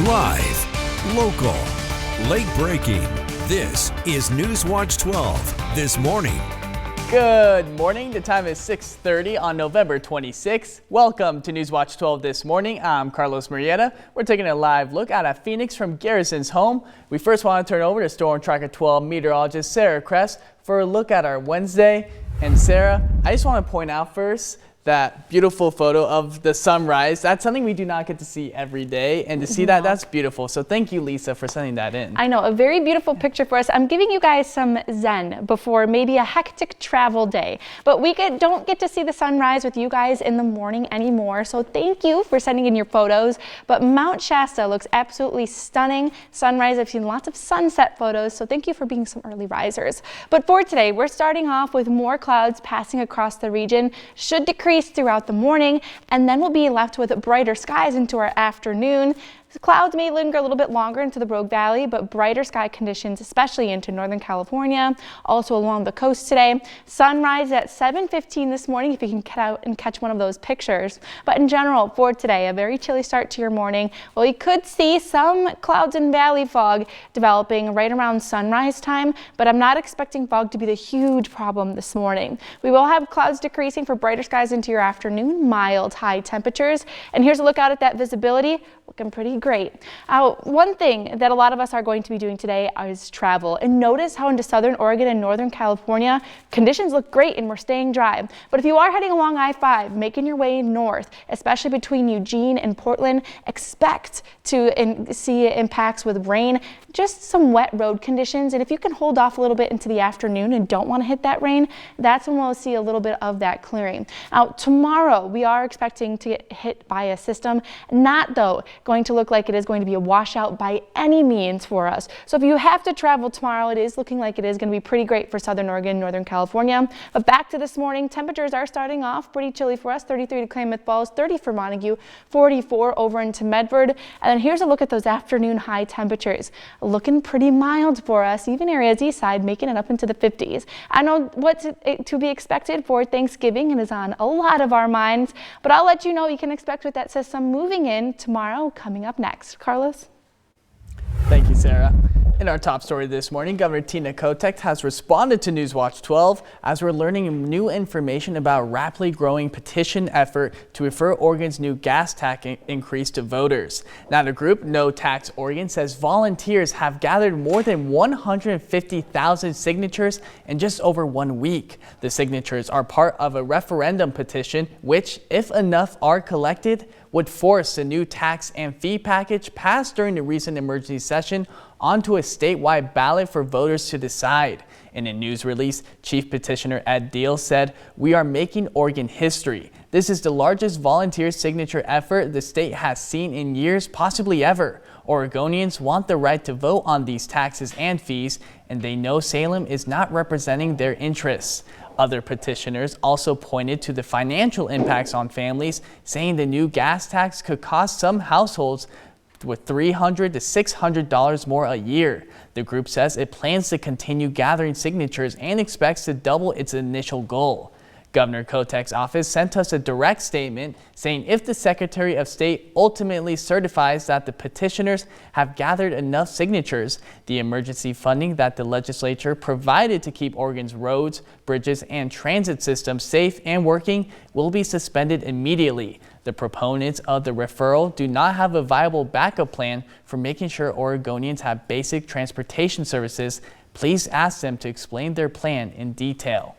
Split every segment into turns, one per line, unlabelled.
Live, local, late breaking. This is Newswatch 12 this morning.
Good morning. The time is 6:30 on November 26th. Welcome to Newswatch 12 this morning. I'm Carlos Murrieta. We're taking a live look out at Phoenix from Garrison's home. We first want to turn over to Storm Tracker 12 meteorologist Sarah Kress for a look at our Wednesday. And Sarah, I just want to point out first that beautiful photo of the sunrise. That's something we do not get to see every day, and to see that, that's beautiful. So thank you, Lisa, for sending that in.
I know, a very beautiful picture for us. I'm giving you guys some zen before maybe a hectic travel day, but we don't get to see the sunrise with you guys in the morning anymore. So thank you for sending in your photos. But Mount Shasta looks absolutely stunning. Sunrise, I've seen lots of sunset photos, so thank you for being some early risers. But for today, we're starting off with more clouds passing across the region. Should decrease throughout the morning, and then we'll be left with brighter skies into our afternoon. The clouds may linger a little bit longer into the Rogue Valley, but brighter sky conditions, especially into Northern California, also along the coast today. Sunrise at 7:15 this morning, if you can get out and catch one of those pictures. But in general, for today, a very chilly start to your morning. Well, you could see some clouds and valley fog developing right around sunrise time, but I'm not expecting fog to be the huge problem this morning. We will have clouds decreasing for brighter skies into your afternoon, mild high temperatures. And here's a look out at that visibility. Looking pretty great. One thing that a lot of us are going to be doing today is travel. And notice how into southern Oregon and northern California, conditions look great and we're staying dry. But if you are heading along I-5, making your way north, especially between Eugene and Portland, expect to see impacts with rain, just some wet road conditions. And if you can hold off a little bit into the afternoon and don't want to hit that rain, that's when we'll see a little bit of that clearing. Now, tomorrow we are expecting to get hit by a system, not though going to look like it is going to be a washout by any means for us. So if you have to travel tomorrow, it is looking like it is going to be pretty great for southern Oregon, northern California. But back to this morning, temperatures are starting off pretty chilly for us. 33 to Klamath Falls, 30 for Montague, 44 over into Medford. And then here's a look at those afternoon high temperatures. Looking pretty mild for us, even areas east side making it up into the 50s. I know what to be expected for Thanksgiving and is on a lot of our minds, but I'll let you know what you can expect with that system moving in tomorrow. Coming up next. Carlos?
Thank you, Sarah. In our top story this morning, Governor Tina Kotek has responded to Newswatch 12 as we're learning new information about a rapidly growing petition effort to refer Oregon's new gas tax increase to voters. Now, the group No Tax Oregon says volunteers have gathered more than 150,000 signatures in just over 1 week. The signatures are part of a referendum petition, which, if enough are collected, would force the new tax and fee package passed during the recent emergency session onto a statewide ballot for voters to decide. In a news release, Chief Petitioner Ed Deal said, "We are making Oregon history. This is the largest volunteer signature effort the state has seen in years, possibly ever. Oregonians want the right to vote on these taxes and fees, and they know Salem is not representing their interests." Other petitioners also pointed to the financial impacts on families, saying the new gas tax could cost some households with $300 to $600 more a year. The group says it plans to continue gathering signatures and expects to double its initial goal. Governor Kotek's office sent us a direct statement saying if the Secretary of State ultimately certifies that the petitioners have gathered enough signatures, the emergency funding that the legislature provided to keep Oregon's roads, bridges, and transit systems safe and working will be suspended immediately. The proponents of the referral do not have a viable backup plan for making sure Oregonians have basic transportation services. Please ask them to explain their plan in detail.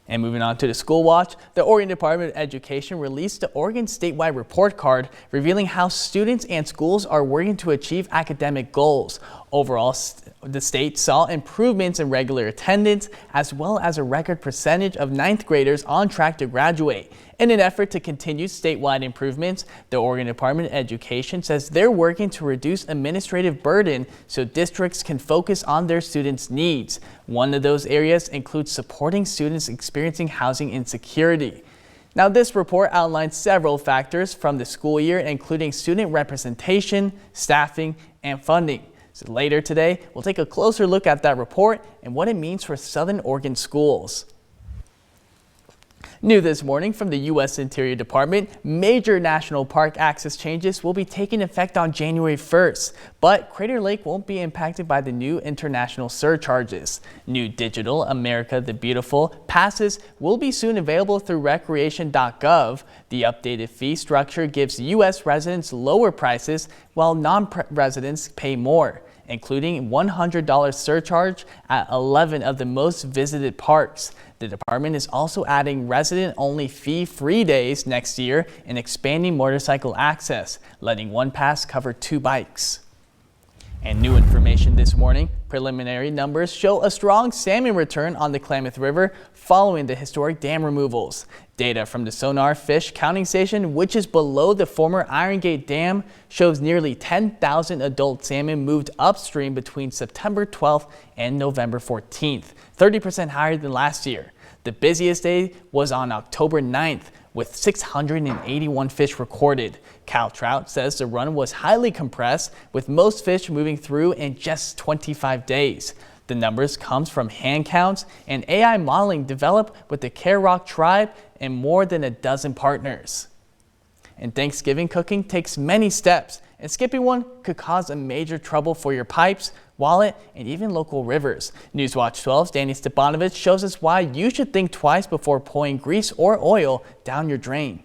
And moving on to the School Watch, the Oregon Department of Education released the Oregon statewide report card revealing how students and schools are working to achieve academic goals. Overall, the state saw improvements in regular attendance as well as a record percentage of 9th graders on track to graduate. In an effort to continue statewide improvements, the Oregon Department of Education says they're working to reduce administrative burden so districts can focus on their students' needs. One of those areas includes supporting students experiencing housing insecurity. Now, this report outlines several factors from the school year, including student representation, staffing, and funding. So later today, we'll take a closer look at that report and what it means for Southern Oregon schools. New this morning from the U.S. Interior Department, major national park access changes will be taking effect on January 1st, but Crater Lake won't be impacted by the new international surcharges. New digital America the Beautiful passes will be soon available through recreation.gov. The updated fee structure gives U.S. residents lower prices while non-residents pay more, including $100 surcharge at 11 of the most visited parks. The department is also adding resident-only fee-free days next year and expanding motorcycle access, letting one pass cover 2 bikes. And new information this morning, preliminary numbers show a strong salmon return on the Klamath River following the historic dam removals. Data from the Sonar Fish Counting Station, which is below the former Iron Gate Dam, shows nearly 10,000 adult salmon moved upstream between September 12th and November 14th, 30% higher than last year. The busiest day was on October 9th, with 681 fish recorded. Cal Trout says the run was highly compressed, with most fish moving through in just 25 days. The numbers comes from hand counts and AI modeling developed with the Care Rock tribe and more than a dozen partners. And Thanksgiving cooking takes many steps, and skipping one could cause a major trouble for your pipes, wallet, and even local rivers. Newswatch 12's Danny Stepanovich shows us why you should think twice before pouring grease or oil down your drain.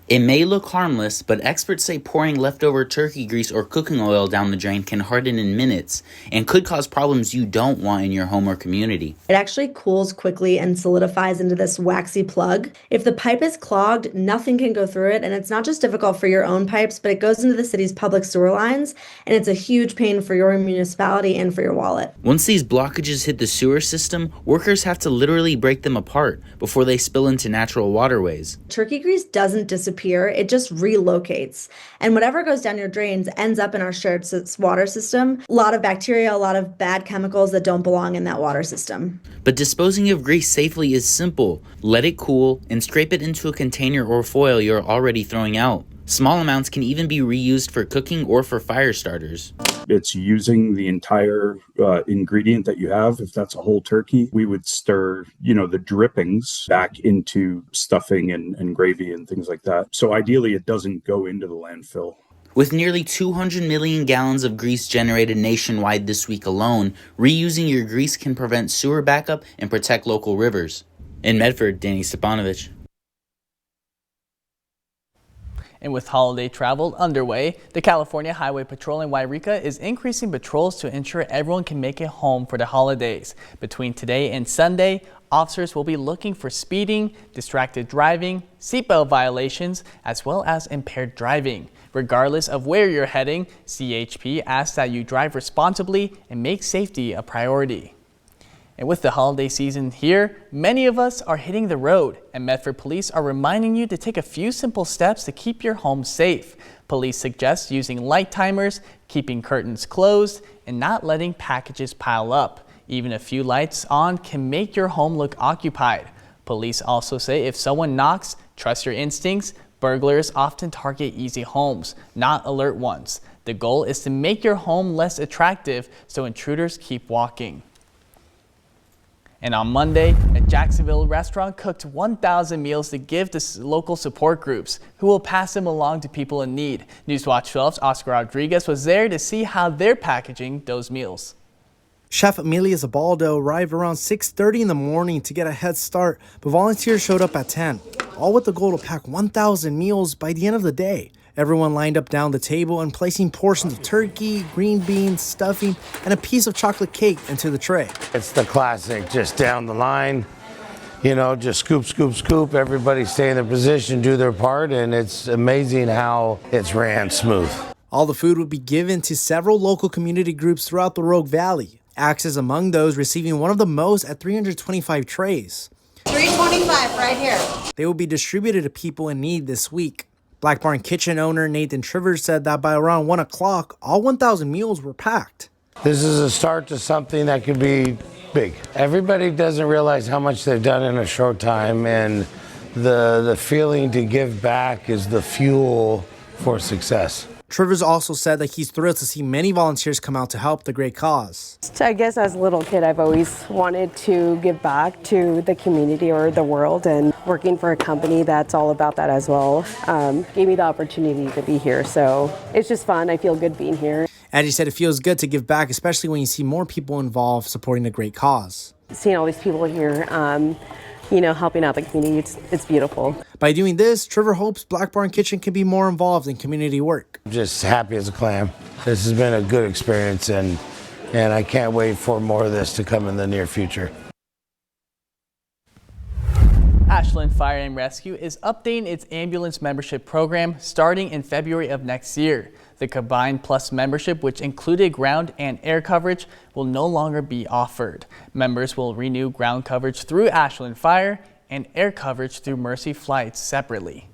It may look harmless, but experts say pouring leftover turkey grease or cooking oil down the drain can harden in minutes and could cause problems you don't want in your home or community.
It actually cools quickly and solidifies into this waxy plug. If the pipe is clogged, nothing can go through it, and it's not just difficult for your own pipes, but it goes into the city's public sewer lines, and it's a huge pain for your municipality and for your wallet.
Once these blockages hit the sewer system, workers have to literally break them apart before they spill into natural waterways.
Turkey grease doesn't disappear, it just relocates. And whatever goes down your drains ends up in our shared water system. A lot of bacteria, a lot of bad chemicals that don't belong in that water system.
But disposing of grease safely is simple. Let it cool and scrape it into a container or foil you're already throwing out. Small amounts can even be reused for cooking or for fire starters.
It's using the entire ingredient that you have. If that's a whole turkey, we would stir, the drippings back into stuffing and gravy and things like that. So ideally, it doesn't go into the landfill.
With nearly 200 million gallons of grease generated nationwide this week alone, reusing your grease can prevent sewer backup and protect local rivers. In Medford, Danny Stepanovich.
And with holiday travel underway, the California Highway Patrol in Wairika is increasing patrols to ensure everyone can make it home for the holidays. Between today and Sunday, officers will be looking for speeding, distracted driving, seatbelt violations, as well as impaired driving. Regardless of where you're heading, CHP asks that you drive responsibly and make safety a priority. And with the holiday season here, many of us are hitting the road, and Medford Police are reminding you to take a few simple steps to keep your home safe. Police suggest using light timers, keeping curtains closed, and not letting packages pile up. Even a few lights on can make your home look occupied. Police also say if someone knocks, trust your instincts. Burglars often target easy homes, not alert ones. The goal is to make your home less attractive so intruders keep walking. And on Monday, a Jacksonville restaurant cooked 1,000 meals to give to local support groups, who will pass them along to people in need. Newswatch 12's Oscar Rodriguez was there to see how they're packaging those meals.
Chef Amelia Zabaldo arrived around 6:30 in the morning to get a head start, but volunteers showed up at 10, all with the goal to pack 1,000 meals by the end of the day. Everyone lined up down the table and placing portions of turkey, green beans, stuffing, and a piece of chocolate cake into the tray.
It's the classic, just down the line, just scoop, scoop, scoop. Everybody stay in their position, do their part, and it's amazing how it's ran smooth.
All the food would be given to several local community groups throughout the Rogue Valley. Axe is among those receiving one of the most at 325 trays.
325 right here.
They will be distributed to people in need this week. Black Barn Kitchen owner Nathan Trivers said that by around 1 o'clock, all 1,000 meals were packed.
This is a start to something that could be big. Everybody doesn't realize how much they've done in a short time, and the feeling to give back is the fuel for success.
Trivers also said that he's thrilled to see many volunteers come out to help the great cause.
I guess as a little kid, I've always wanted to give back to the community or the world, and working for a company that's all about that as well gave me the opportunity to be here. So it's just fun. I feel good being here.
Angie said it feels good to give back, especially when you see more people involved supporting a great cause.
Seeing all these people here, helping out the community, it's beautiful.
By doing this, Trevor hopes Black Barn Kitchen can be more involved in community work.
I'm just happy as a clam. This has been a good experience, and I can't wait for more of this to come in the near future.
Ashland Fire and Rescue is updating its ambulance membership program starting in February of next year. The Combined Plus membership, which included ground and air coverage, will no longer be offered. Members will renew ground coverage through Ashland Fire and air coverage through Mercy Flights separately.